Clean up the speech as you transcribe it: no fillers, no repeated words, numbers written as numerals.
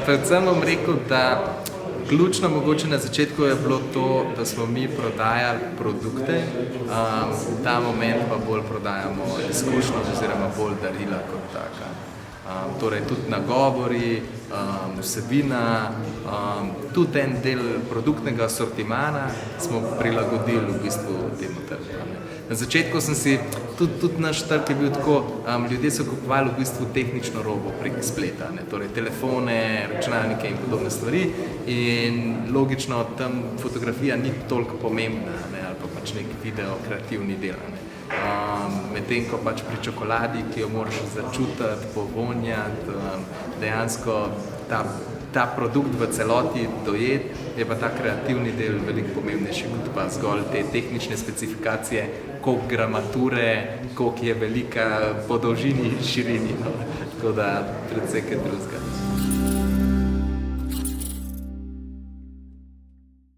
Predvsem bom rekel, da ključno mogoče na začetku je bilo to, da smo mi prodajali produkte, ta moment pa bolj prodajamo izkušnjo oziroma bolj darila kot taka. Torej tudi nagovori, vsebina, tudi en del produktnega sortimana smo prilagodili v bistvu temu trgu. Na začetku sem si, tudi naš trg je bil tako, ljudje so kupovali v bistvu tehnično robo prek spleta, torej telefone, računalnike in podobne stvari in logično tam fotografija ni toliko pomembna, ali pa pač nek video kreativni del. Medtem ko pač pri čokoladi, ki jo moraš začutiti, povonjati, dejansko ta produkt v celoti dojeti, je pa ta kreativni del veliko pomembnejši kot pa zgolj te tehnične specifikacije, koliko gramature, koliko je velika po dolžini in širini, tako da predvsej kaj drugega.